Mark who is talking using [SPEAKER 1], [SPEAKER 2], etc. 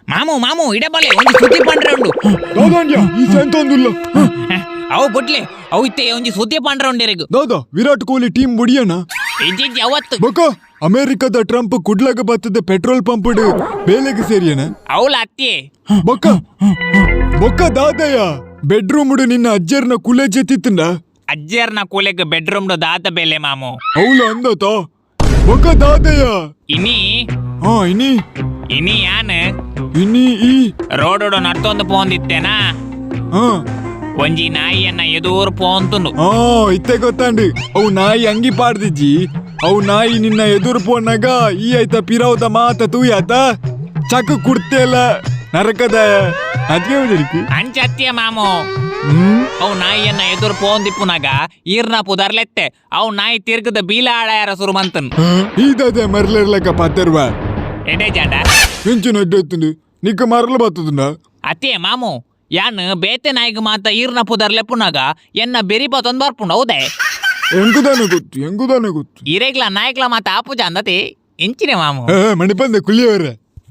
[SPEAKER 1] ಮಾಮು ಮಾಮು ಇಡಬಲ್ಲೆ ಒಂಜಿ ಸುದ್ದಿ ಪಂಡ್ರೆ ಉಂಡು.
[SPEAKER 2] ದಾದಾಂಡ್ಯ ಈ ಸೆಂತೊಂದುಲ್ಲ.
[SPEAKER 1] ಅವು ಬುಟ್ಲೆ ಅವು ಇತ್ತೆ ಒಂಜಿ ಸುದ್ದಿ ಪಂಡ್ರೆ ಉಂಡೆರೆಗು.
[SPEAKER 2] ದಾದಾ ವಿರಾಟ್ ಕೊಹ್ಲಿ ಟೀಮ್ ಬುಡಿಯನ
[SPEAKER 1] ಇಜ್ಜಿಜ್ಜಿ ಅವತ್ತು
[SPEAKER 2] ಬೊಕ್ಕ ಅಮೆರಿಕದ ಟ್ರಂಪ್ ಕುಡ್ಲಾಗ ಬತ್ತದ ಪೆಟ್ರೋಲ್ ಪಂಪ್ ಬೇಲೆಗೆ ಸೇರಿಯನ
[SPEAKER 1] ಅವಳ ಅತ್ತೆ
[SPEAKER 2] ಬೊಕ್ಕ ಬೊಕ್ಕ ದಾದಯ್ಯ ಬೆಡ್ರೂಮ್ ನಿನ್ನ ಅಜ್ಜರ್ನ ಕುಲೆ ಜೆತ್ತಿತ್ತಂಡ
[SPEAKER 1] ಅಜ್ಜರ್ನ ಕೂಲೆಗ್ ಬೆಡ್ರೂಮ್ ದಾತ ಬೆಲೆ ಮಾಮು
[SPEAKER 2] ಅವಳ ಅಂದತ ಬೊಕ್ಕ ದಾದಯ್ಯ
[SPEAKER 1] ಇನಿ
[SPEAKER 2] ಹಾ
[SPEAKER 1] ಇನಿ ಯಾನ್
[SPEAKER 2] ಇನಿ ಈ
[SPEAKER 1] ರೋಡೋಡು ನರ್ತೊಂದು ಪೋಂದಿತ್ತೇನಾ
[SPEAKER 2] ಹಾ
[SPEAKER 1] ಒಂಜಿ ನಾಯಿಯನ್ನ ಎದೂರು ಪೋಂತುಂಡು.
[SPEAKER 2] ಇತ್ತೆ ಗೊತ್ತಾಂಡು ಅವು ನಾಯಿ ಅಂಗಿ ಪಾಡ್ದಿಜ್ಜಿ ಅವು ನಾಯಿ ನಿನ್ನ ಎದುರು ಪೋನಾಗ ಈ ಆಯ್ತ ಪಿರೌದ ಮಾತ ತೂಯಾತ ಚಕ್ ಕುಡ್ತೇಲ್ಲ ನರಕದ ಅದ್ಕೆ ಹೋದರಿಕಿ
[SPEAKER 1] ಅಂಚತ್ಯ ಮಾಮು ಅವು ನಾಯಿಯನ್ನ ಎದುರು ಪೋಂದಿಪ್ಪುನಾಗ ಈರ್ನ ಪುದರ್ಲೆತ್ತೆ ಅವು ನಾಯಿ ತಿರ್ಗದ ಬೀಲ ಆಳಾಯರ ಸುರುಮಂತನ್
[SPEAKER 2] ಈದದೆ ಮರ್ಲಿರ್ಲಕ ಪತ್ತರ್ವ
[SPEAKER 1] ಎಡೆ ಜಾಂಡ
[SPEAKER 2] ಹೆಂಚಿನ ಅಡ್ಡೆತ್ತುಂಡು ನಿಕ್ಕ ಮರಲು ಬತ್ತದನ್ನ
[SPEAKER 1] ಅತ್ತೆ ಮಾಮು ಯಾನ್ ಬೇತೆ ನಾಯಿಗೆ ಮಾತ ಈರ್ನ ಪುದರ್ಲೆಪ್ಪುನಾಗ ಎನ್ನ ಬೆರಿ ಬತ್ತೊಂದು ಬರ್ಪುಂಡು ಹೌದೇ
[SPEAKER 2] ಹೆಂಗುದಾನೆ ಗೊತ್ತು
[SPEAKER 1] ಇರೆಗ್ಲ ನಾಯಿಗ್ಲ ಮಾತ ಆಪುಜ ಅಂದತಿ ಇಂಚಿನೆ ಮಾಮು
[SPEAKER 2] ಮಣಿಪಂದೆ ಕುಲಿಯವರ